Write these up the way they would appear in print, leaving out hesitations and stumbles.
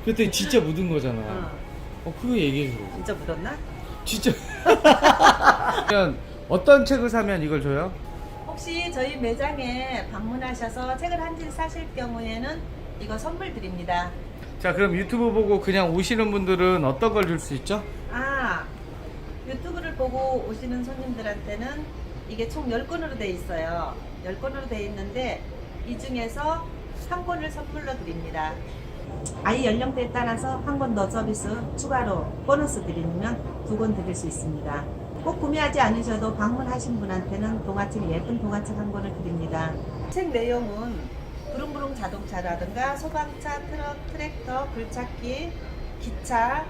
그때 진짜 묻은 거잖아. 그거 얘기해줘. 진짜 묻었나? 진짜. 그냥 어떤 책을 사면 이걸 줘요? 혹시 저희 매장에 방문하셔서 책을 한 권 사실 경우에는 이거 선물 드립니다. 자, 그럼 유튜브 보고 그냥 오시는 분들은 어떤 걸 줄 수 있죠? 유튜브를 보고 오시는 손님들한테는 이게 총 10권으로 돼 있어요. 10권으로 돼 있는데 이 중에서 한 권을 선물로 드립니다. 아이 연령대에 따라서 한 권 더 서비스 추가로 보너스 드리면 2권 드릴 수 있습니다. 꼭 구매하지 않으셔도 방문하신 분한테는 동화책, 예쁜 동화책 한 권을 드립니다. 책 내용은 부릉부릉 자동차라든가 소방차, 트럭, 트랙터, 굴착기, 기차,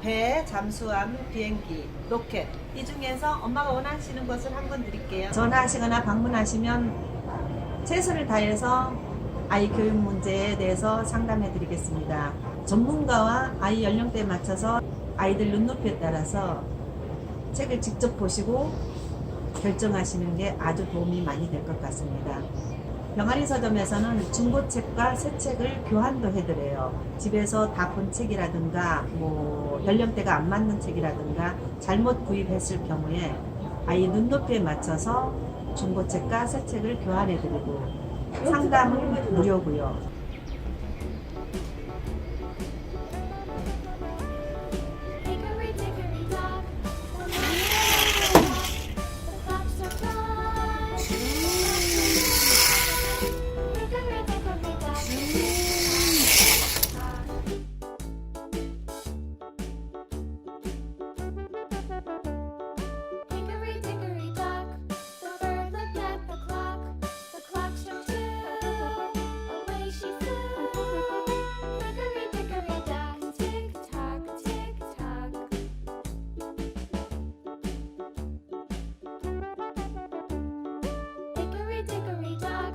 배, 잠수함, 비행기, 로켓 이 중에서 엄마가 원하시는 것을 한 권 드릴게요. 전화하시거나 방문하시면 최선을 다해서 아이 교육 문제에 대해서 상담해 드리겠습니다. 전문가와 아이 연령대에 맞춰서 아이들 눈높이에 따라서 책을 직접 보시고 결정하시는 게 아주 도움이 많이 될 것 같습니다. 병아리 서점에서는 중고책과 새 책을 교환도 해드려요. 집에서 다 본 책이라든가 뭐 연령대가 안 맞는 책이라든가 잘못 구입했을 경우에 아이 눈높이에 맞춰서 중고책과 새 책을 교환해드리고 상담은 무료고요. Hickory dickory dock, the moon the clocks are flying. Hickory dickory dock. Hickory dickory dock, the bird looked at the clock. The clock struck two, away she flew. Hickory dickory dock, tick tock, tick tock. Hickory dickory dock,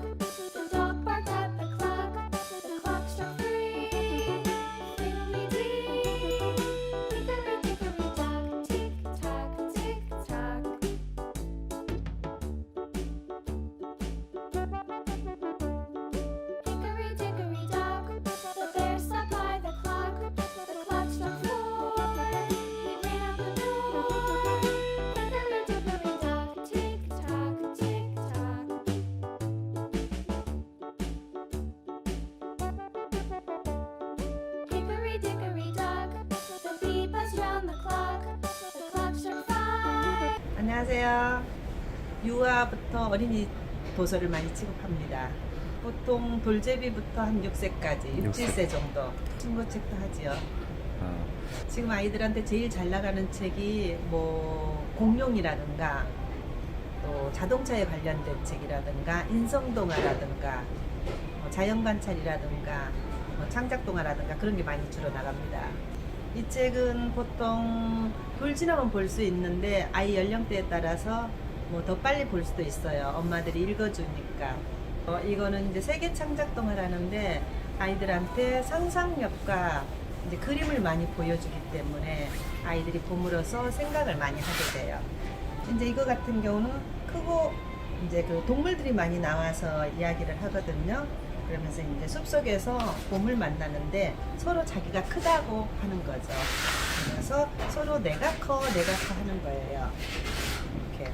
the dog barked at the clock. The clock struck three, fiddly-dee. Hickory dickory dock, tick tock, tick tock. Hickory dickory dock, the bear sat by the clock. The clock struck four, he ran out the door. Hickory dickory dock, tick tock, tick tock. Hickory dickory dock, the bee buzzed round the clock. The clock struck five. 안녕하세요. 유아부터 어린이 도서를 많이 취급합니다. 보통 돌제비부터 한 6세까지, 6, 7세 정도 중고책도 하지요. 지금 아이들한테 제일 잘 나가는 책이 뭐 공룡이라든가 또 자동차에 관련된 책이라든가 인성동화라든가 뭐 자연관찰이라든가 뭐 창작동화라든가 그런 게 많이 주로 나갑니다. 이 책은 보통 돌 지나면 볼 수 있는데 아이 연령대에 따라서 뭐 더 빨리 볼 수도 있어요. 엄마들이 읽어주니까. 이거는 이제 세계 창작동화라는데 아이들한테 상상력과 이제 그림을 많이 보여주기 때문에 아이들이 봄으로써 생각을 많이 하게 돼요. 이제 이거 같은 경우는 크고 이제 그 동물들이 많이 나와서 이야기를 하거든요. 그러면서 이제 숲속에서 봄을 만나는데 서로 자기가 크다고 하는 거죠. 그래서 서로 내가 커, 내가 커 하는 거예요. 이렇게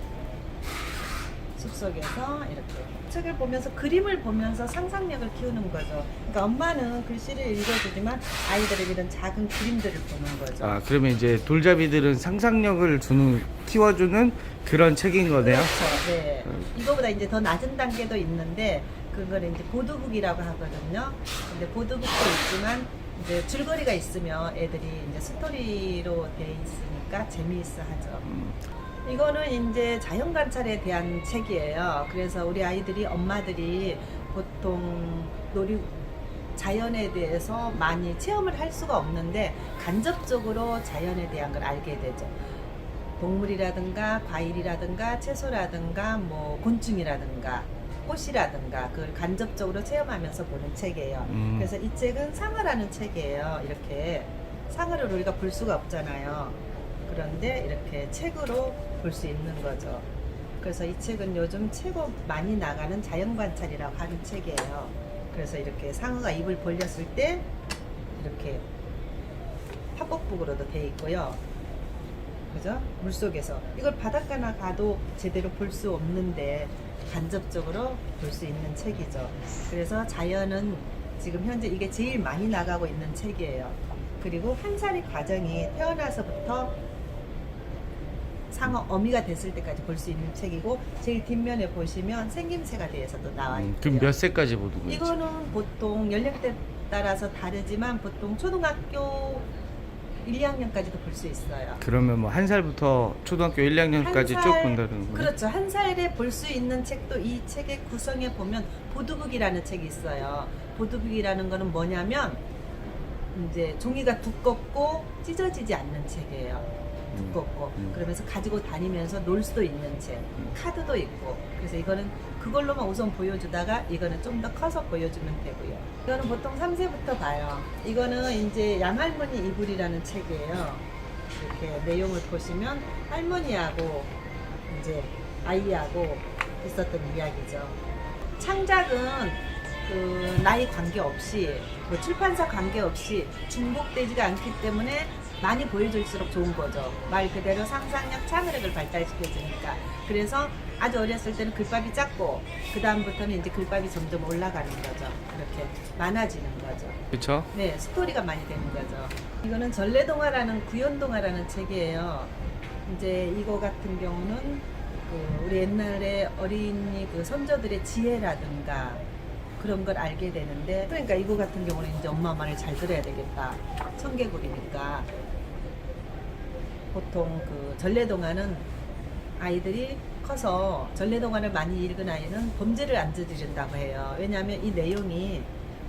숲속에서 이렇게 책을 보면서 그림을 보면서 상상력을 키우는 거죠. 그러니까 엄마는 글씨를 읽어주지만 아이들에게 이런 작은 그림들을 보는 거죠. 그러면 이제 돌잡이들은 상상력을 키워주는 그런 책인 거네요. 그렇죠. 네. 이거보다 이제 더 낮은 단계도 있는데 그거는 이제 보드북이라고 하거든요. 근데 보드북도 있지만 이제 줄거리가 있으면 애들이 이제 스토리로 돼 있으니까 재미있어 하죠. 이거는 이제 자연 관찰에 대한 책이에요. 그래서 우리 아이들이 엄마들이 보통 자연에 대해서 많이 체험을 할 수가 없는데 간접적으로 자연에 대한 걸 알게 되죠. 동물이라든가 과일이라든가 채소라든가 뭐 곤충이라든가 꽃이라든가 그걸 간접적으로 체험하면서 보는 책이에요. 그래서 이 책은 상어라는 책이에요. 이렇게 상어를 우리가 볼 수가 없잖아요. 그런데 이렇게 책으로 볼 수 있는 거죠. 그래서 이 책은 요즘 최고 많이 나가는 자연관찰이라고 하는 책이에요. 그래서 이렇게 상어가 입을 벌렸을 때 이렇게 합법북으로도 돼 있고요. 그죠? 물속에서 이걸 바닷가나 가도 제대로 볼 수 없는데 간접적으로 볼 수 있는 책이죠. 그래서 자연은 지금 현재 이게 제일 많이 나가고 있는 책이에요. 그리고 한 살의 과정이 태어나서부터 상어 어미가 됐을 때까지 볼 수 있는 책이고, 제일 뒷면에 보시면 생김새가 대해서도 나와 있고요. 그럼 몇 세까지 보는 거지? 이거는 보통 연령대 따라서 다르지만 보통 초등학교 1, 2학년까지도 볼 수 있어요. 그러면 뭐 한 살부터 초등학교 1, 2학년까지 쭉 본다는 거네. 그렇죠. 한 살에 볼 수 있는 책도 이 책의 구성에 보면 보드북이라는 책이 있어요. 보드북이라는 거는 뭐냐면 이제 종이가 두껍고 찢어지지 않는 책이에요. 두껍고 그러면서 가지고 다니면서 놀 수도 있는 책, 카드도 있고. 그래서 이거는 그걸로만 우선 보여주다가 이거는 좀 더 커서 보여주면 되고요. 이거는 보통 3세부터 봐요. 이거는 이제 양할머니 이불이라는 책이에요. 이렇게 내용을 보시면 할머니하고 이제 아이하고 있었던 이야기죠. 창작은 그 나이 관계없이 뭐 출판사 관계없이 중복되지가 않기 때문에 많이 보여줄수록 좋은 거죠. 말 그대로 상상력, 창의력을 발달시켜주니까. 그래서 아주 어렸을 때는 글밥이 작고 그 다음부터는 이제 글밥이 점점 올라가는 거죠. 이렇게 많아지는 거죠. 그렇죠? 네, 스토리가 많이 되는 거죠. 이거는 전래동화라는 구연동화라는 책이에요. 이제 이거 같은 경우는 그 우리 옛날에 어린이 그 선조들의 지혜라든가 그런 걸 알게 되는데, 그러니까 이거 같은 경우는 이제 엄마 말을 잘 들어야 되겠다. 청개구리니까. 보통 그 전래동화는 아이들이 커서 전래동화를 많이 읽은 아이는 범죄를 안 저지른다고 해요. 왜냐하면 이 내용이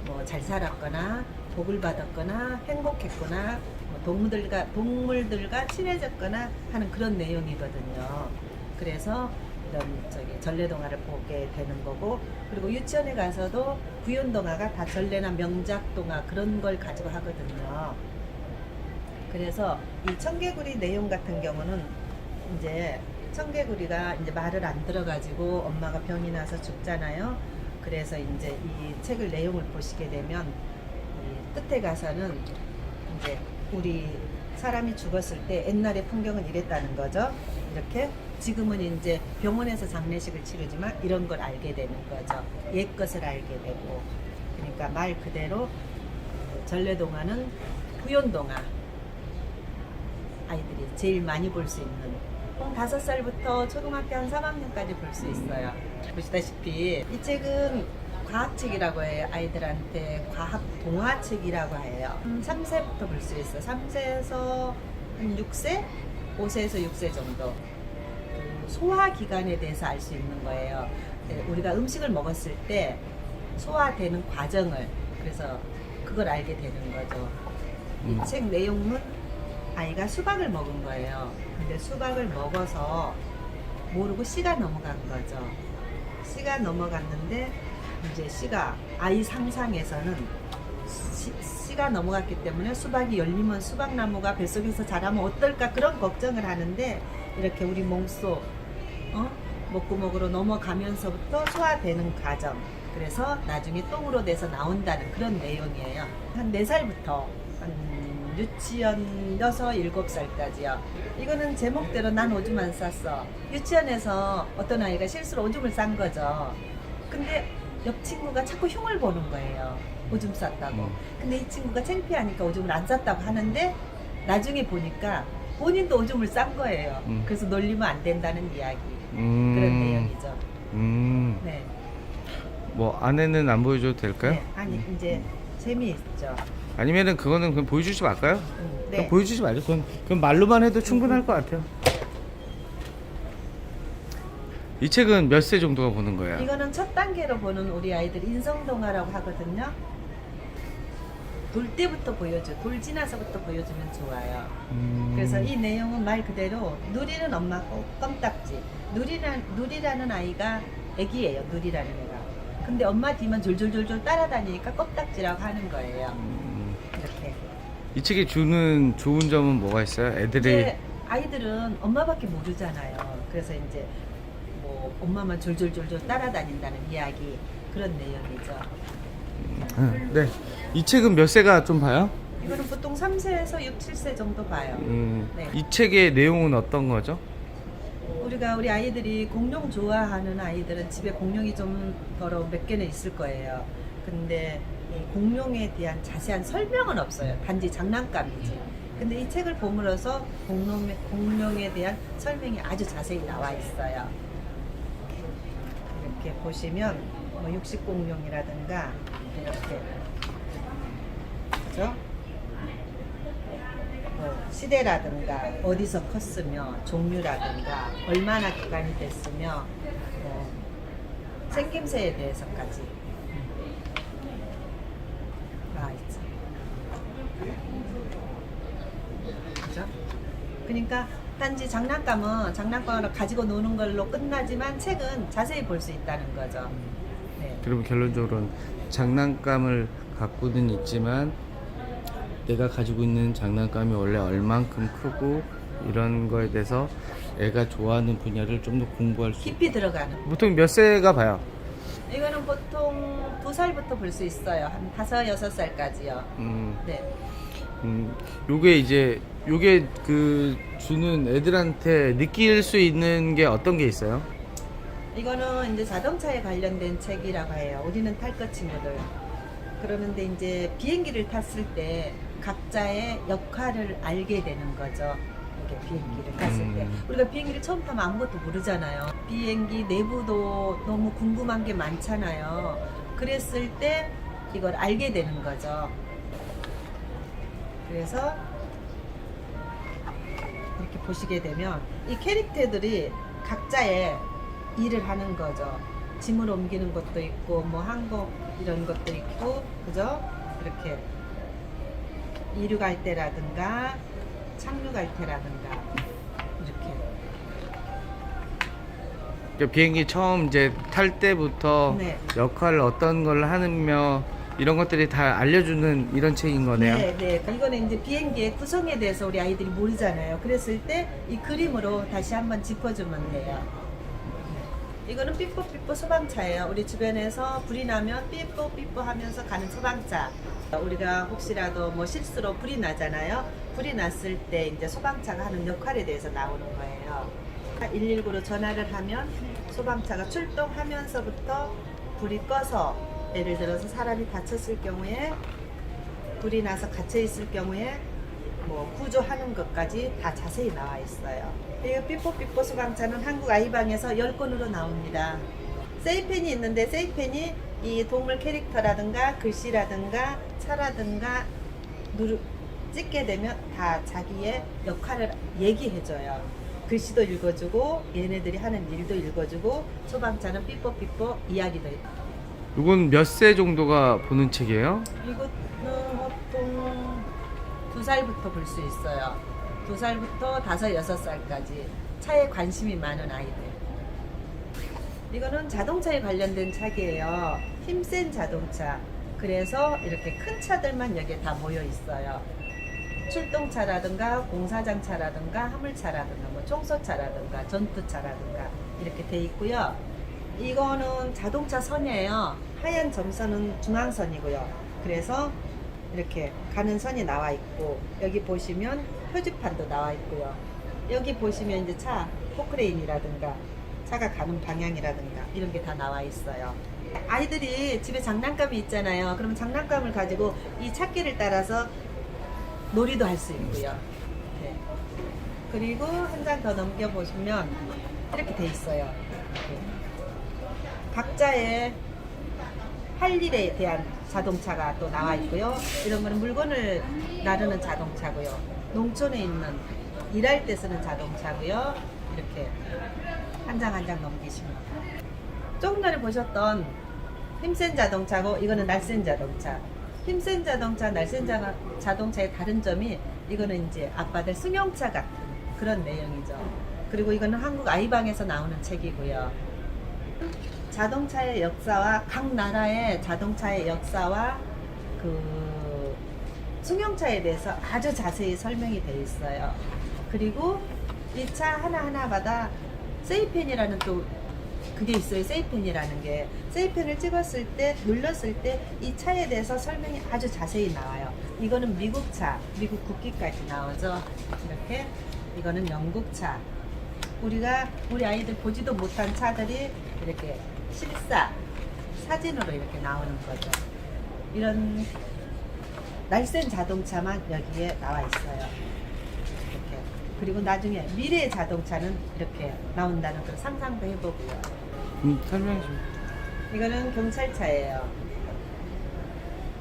뭐 잘 살았거나 복을 받았거나 행복했거나 뭐 동물들과 친해졌거나 하는 그런 내용이거든요. 그래서 이런 전래동화를 보게 되는 거고, 그리고 유치원에 가서도 구연동화가 다 전래나 명작동화 그런 걸 가지고 하거든요. 그래서 이 청개구리 내용 같은 경우는 이제 청개구리가 이제 말을 안 들어가지고 엄마가 병이 나서 죽잖아요. 그래서 이제 이 책을 내용을 보시게 되면 이 끝에 가서는 이제 우리 사람이 죽었을 때 옛날의 풍경은 이랬다는 거죠. 이렇게 지금은 이제 병원에서 장례식을 치르지만 이런 걸 알게 되는 거죠. 옛 것을 알게 되고. 그러니까 말 그대로 전래동화는 구연동화, 아이들이 제일 많이 볼 수 있는, 5살부터 초등학교 한 3학년까지 볼 수 있어요. 보시다시피 이 책은 과학책이라고 해요. 아이들한테 과학 동화책이라고 해요. 3세부터 볼 수 있어요. 3세에서 한 6세? 5세에서 6세 정도. 소화기관에 대해서 알 수 있는 거예요. 우리가 음식을 먹었을 때 소화되는 과정을, 그래서 그걸 알게 되는 거죠. 이 책 내용은 아이가 수박을 먹은 거예요. 근데 수박을 먹어서 모르고 씨가 넘어간 거죠. 씨가 넘어갔는데 이제 씨가 아이 상상에서는 씨가 넘어갔기 때문에 수박이 열리면 수박나무가 뱃속에서 자라면 어떨까 그런 걱정을 하는데, 이렇게 우리 몸속 목구멍으로 넘어가면서부터 소화되는 과정, 그래서 나중에 똥으로 돼서 나온다는 그런 내용이에요. 한 4살부터 한 유치원 6, 7살까지요. 이거는 제목대로 난 오줌 안 쌌어. 유치원에서 어떤 아이가 실수로 오줌을 싼 거죠. 근데 옆 친구가 자꾸 흉을 보는 거예요. 오줌 쌌다고. 근데 이 친구가 창피하니까 오줌을 안 쌌다고 하는데 나중에 보니까 본인도 오줌을 싼 거예요. 그래서 놀리면 안 된다는 이야기. 그런 내용이죠. 네. 뭐 안에는 안 보여줘도 될까요? 네. 아니 이제 재미있죠. 아니면은 그거는 그냥 보여주지 말까요? 네. 그럼 보여주지 말죠. 그럼 말로만 해도 충분할 것 같아요. 이 책은 몇 세 정도가 보는 거예요? 이거는 첫 단계로 보는 우리 아이들 인성동화라고 하거든요. 돌 때부터 돌 지나서부터 보여주면 좋아요. 그래서 이 내용은 말 그대로 누리는 엄마 껌딱지. 누리라는 아이가 애기예요. 누리라는 애가. 근데 엄마 뒤만 졸졸졸졸 따라다니니까 껌딱지라고 하는 거예요. 이렇게. 이 책이 주는 좋은 점은 뭐가 있어요? 애들이 이제 아이들은 엄마밖에 모르잖아요. 그래서 이제 뭐 엄마만 졸졸졸졸 따라다닌다는 이야기, 그런 내용이죠. 네. 이 책은 몇 세가 좀 봐요? 이거는 보통 3세에서 6, 7세 정도 봐요. 네. 이 책의 내용은 어떤 거죠? 우리 아이들이 공룡 좋아하는 아이들은 집에 공룡이 좀 더러 몇 개는 있을 거예요. 근데 이 공룡에 대한 자세한 설명은 없어요. 단지 장난감이지. 근데 이 책을 봄으로써 공룡에 대한 설명이 아주 자세히 나와 있어요. 이렇게 보시면 뭐 육식공룡이라든가 이렇게, 그죠? 뭐 시대라든가 어디서 컸으며 종류라든가 얼마나 기간이 됐으며 뭐 생김새에 대해서까지 나와 있죠. 그죠? 그러니까 단지 장난감으로 가지고 노는 걸로 끝나지만 책은 자세히 볼 수 있다는 거죠. 네. 그러면 결론적으로는 장난감을 갖고는 있지만 내가 가지고 있는 장난감이 원래 얼만큼 크고 이런 거에 대해서 애가 좋아하는 분야를 좀 더 공부할 수 깊이 들어가는. 보통 몇 세가 봐요? 이거는 보통 2살부터 볼 수 있어요. 한 5, 6살까지요. 네. 요게 그 주는 애들한테 느낄 수 있는 게 어떤 게 있어요? 이거는 이제 자동차에 관련된 책이라고 해요. 우리는 탈 것 친구들. 그러는데 이제 비행기를 탔을 때 각자의 역할을 알게 되는 거죠. 이렇게 비행기를 탔을 때. 우리가 비행기를 처음 타면 아무것도 모르잖아요. 비행기 내부도 너무 궁금한 게 많잖아요. 그랬을 때 이걸 알게 되는 거죠. 그래서 이렇게 보시게 되면 이 캐릭터들이 각자의 일을 하는 거죠. 짐을 옮기는 것도 있고 뭐 항공 이런 것도 있고, 그죠? 이렇게 이륙할 때라든가 착륙할 때라든가 이렇게. 그러니까 비행기 처음 이제 탈 때부터 네. 역할을 어떤 걸 하느며 이런 것들이 다 알려주는 이런 책인 거네요. 네, 네. 이거는 이제 비행기의 구성에 대해서 우리 아이들이 모르잖아요. 그랬을 때 이 그림으로 다시 한번 짚어주면 돼요. 이거는 삐뽀삐뽀 소방차예요. 우리 주변에서 불이 나면 삐뽀삐뽀 하면서 가는 소방차. 우리가 혹시라도 뭐 실수로 불이 나잖아요. 불이 났을 때 이제 소방차가 하는 역할에 대해서 나오는 거예요. 119로 전화를 하면 소방차가 출동하면서부터 불이 꺼서, 예를 들어서 사람이 다쳤을 경우에, 불이 나서 갇혀 있을 경우에 뭐 구조하는 것까지 다 자세히 나와 있어요. 이 삐뽀삐뽀 소방차는 한국 아이방에서 10권으로 나옵니다. 세이펜이 있는데 세이펜이 이 동물 캐릭터라든가 글씨라든가 차라든가 찍게 되면 다 자기의 역할을 얘기해줘요. 글씨도 읽어주고 얘네들이 하는 일도 읽어주고, 소방차는 삐뽀삐뽀 이야기도 있고. 이건 몇 세 정도가 보는 책이에요? 이거는 보통 2살부터 볼 수 있어요. 2살부터 5, 6살까지 차에 관심이 많은 아이들. 이거는 자동차에 관련된 책이에요. 힘센 자동차. 그래서 이렇게 큰 차들만 여기에 다 모여 있어요. 출동차라든가 공사장차라든가 화물차라든가 뭐 청소차라든가 전투차라든가 이렇게 돼 있고요. 이거는 자동차 선이에요. 하얀 점선은 중앙선이고요. 그래서 이렇게 가는 선이 나와 있고, 여기 보시면 표지판도 나와 있고요. 여기 보시면 이제 차 포크레인이라든가 차가 가는 방향이라든가 이런 게 다 나와 있어요. 아이들이 집에 장난감이 있잖아요. 그러면 장난감을 가지고 이 찾기를 따라서 놀이도 할 수 있고요. 네. 그리고 한 장 더 넘겨 보시면 이렇게 돼 있어요. 이렇게. 각자의 할 일에 대한 자동차가 또 나와 있고요. 이런 거는 물건을 나르는 자동차고요. 농촌에 있는 일할 때 쓰는 자동차고요. 이렇게 한 장 한 장 넘기시면. 조금 전에 보셨던 힘센 자동차고, 이거는 날쌘 자동차. 힘센 자동차, 날쌘 자동차의 다른 점이, 이거는 이제 아빠들 승용차 같은 그런 내용이죠. 그리고 이거는 한국 아이방에서 나오는 책이고요. 자동차의 역사와 각 나라의 자동차의 역사와 그 승용차에 대해서 아주 자세히 설명이 되어 있어요. 그리고 이 차 하나하나마다 세이펜이라는 또 그게 있어요. 세이펜이라는 게, 세이펜을 찍었을 때, 눌렀을 때 이 차에 대해서 설명이 아주 자세히 나와요. 이거는 미국차, 미국 국기까지 나오죠. 이렇게. 이거는 영국차. 우리 아이들 보지도 못한 차들이 이렇게 실사, 사진으로 이렇게 나오는 거죠. 이런 날쌘 자동차만 여기에 나와 있어요. 이렇게. 그리고 나중에 미래의 자동차는 이렇게 나온다는 걸 상상도 해보고요. 설명 좀. 이거는 경찰차예요.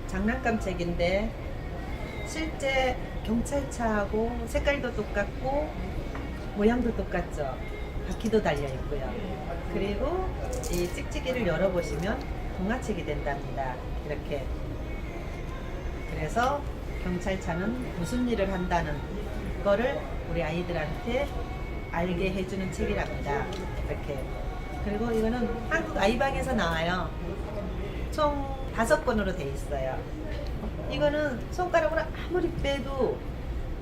장난감 책인데 실제 경찰차하고 색깔도 똑같고 모양도 똑같죠. 바퀴도 달려 있고요. 그리고 이 찍찍이를 열어보시면 동화책이 된답니다. 이렇게. 그래서 경찰차는 무슨 일을 한다는 거를 우리 아이들한테 알게 해주는 책이랍니다. 이렇게. 그리고 이거는 한국 아이방에서 나와요. 총 5권으로 돼 있어요. 이거는 손가락으로 아무리 빼도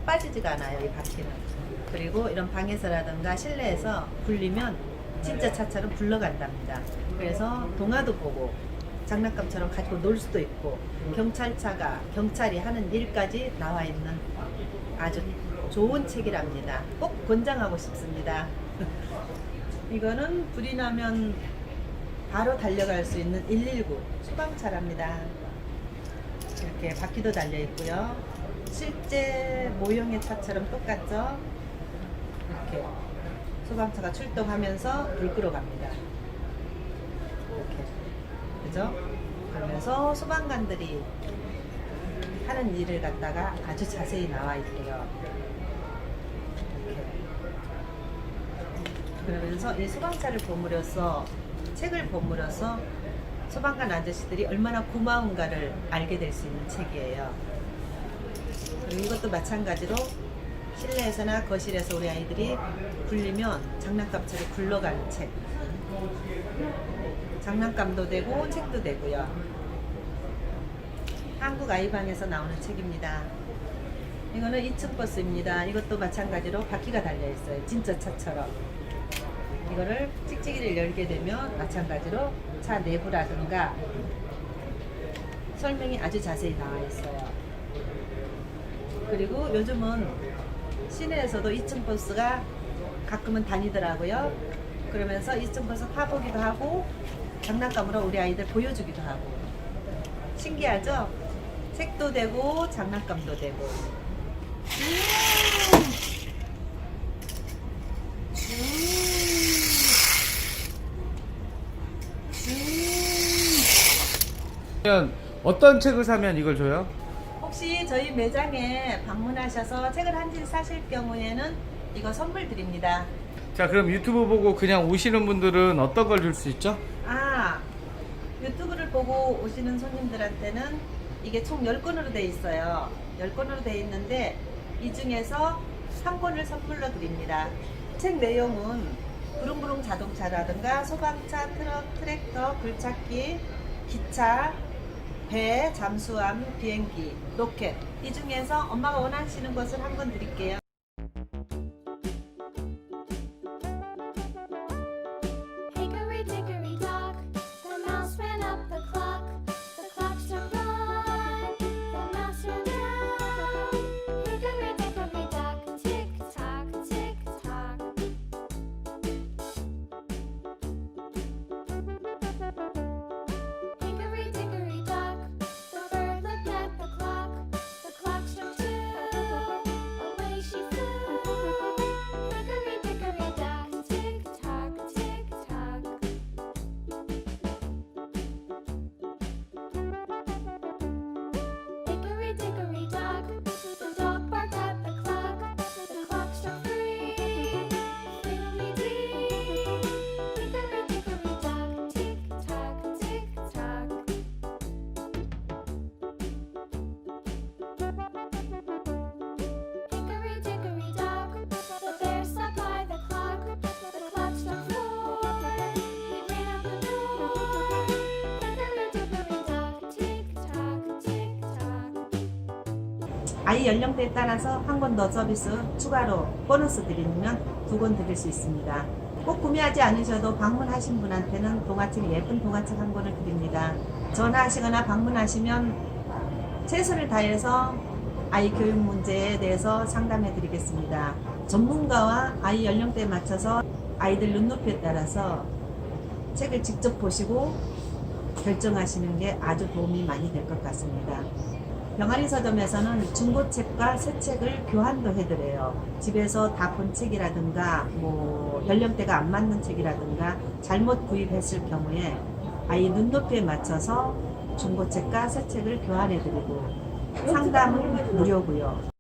빠지지가 않아요, 이 바퀴는. 그리고 이런 방에서라든가 실내에서 굴리면 진짜 차처럼 굴러간답니다. 그래서 동화도 보고 장난감처럼 가지고 놀 수도 있고 경찰차가 경찰이 하는 일까지 나와 있는 아주 좋은 책이랍니다. 꼭 권장하고 싶습니다. 이거는 불이 나면 바로 달려갈 수 있는 119 소방차랍니다. 이렇게 바퀴도 달려 있고요. 실제 모형의 차처럼 똑같죠? 이렇게 소방차가 출동하면서 불 끌어갑니다. 이렇게. 그죠? 그러면서 소방관들이 하는 일을 갖다가 아주 자세히 나와 있고요. 이렇게. 그러면서 이 소방차를 보므로써 책을 보므로써 소방관 아저씨들이 얼마나 고마운가를 알게 될 수 있는 책이에요. 그리고 이것도 마찬가지로 실내에서나 거실에서 우리 아이들이 굴리면 장난감처럼 굴러가는 책. 장난감도 되고 책도 되고요. 한국 아이방에서 나오는 책입니다. 이거는 2층 버스입니다. 이것도 마찬가지로 바퀴가 달려있어요. 진짜 차처럼. 이거를 찍찍이를 열게 되면 마찬가지로 차 내부라든가 설명이 아주 자세히 나와 있어요. 그리고 요즘은 시내에서도 2층 버스가 가끔은 다니더라고요. 그러면서 2층 버스 타보기도 하고 장난감으로 우리 아이들 보여주기도 하고. 신기하죠? 책도 되고 장난감도 되고. 어떤 책을 사면 이걸 줘요? 혹시 저희 매장에 방문하셔서 책을 한 권 사실 경우에는 이거 선물 드립니다. 자, 그럼 유튜브 보고 그냥 오시는 분들은 어떤 걸 줄 수 있죠? 유튜브를 보고 오시는 손님들한테는 이게 총 10권으로 돼 있어요. 10권으로 돼 있는데 이 중에서 한 권을 선물로 드립니다. 책 내용은 부릉부릉 자동차라든가 소방차, 트럭, 트랙터, 굴착기, 기차, 배, 잠수함, 비행기, 로켓. 이 중에서 엄마가 원하시는 것을 한 권 드릴게요. Hickory dickory dock, the mouse ran up the clock. The clock struck one, the mouse ran down. Hickory dickory dock, tick tock, tick tock. Hickory dickory dock, the bird looked at the clock. The clock struck two, away she flew. Hickory dickory dock, tick tock, tick tock. Hickory dickory dock, the dog barked at the clock. The clock struck three, fiddly-dee. Hickory dickory dock, tick tock, tick tock. Hickory dickory dock, the bear sat by the clock. The clock struck four, he ran out the door. Hickory dickory dock, tick tock, tick tock. 아이 연령대에 따라서 한 권 더 서비스 추가로 보너스 드리면 2권 드릴 수 있습니다. 꼭 구매하지 않으셔도 방문하신 분한테는 동화책, 예쁜 동화책 한 권을 드립니다. 전화하시거나 방문하시면 최선을 다해서 아이 교육 문제에 대해서 상담해 드리겠습니다. 전문가와 아이 연령대에 맞춰서 아이들 눈높이에 따라서 책을 직접 보시고 결정하시는 게 아주 도움이 많이 될 것 같습니다. 병아리 서점에서는 중고책과 새 책을 교환도 해드려요. 집에서 다 본 책이라든가 뭐 연령대가 안 맞는 책이라든가 잘못 구입했을 경우에 아이 눈높이에 맞춰서 중고책과 새 책을 교환해드리고 상담은 무료고요.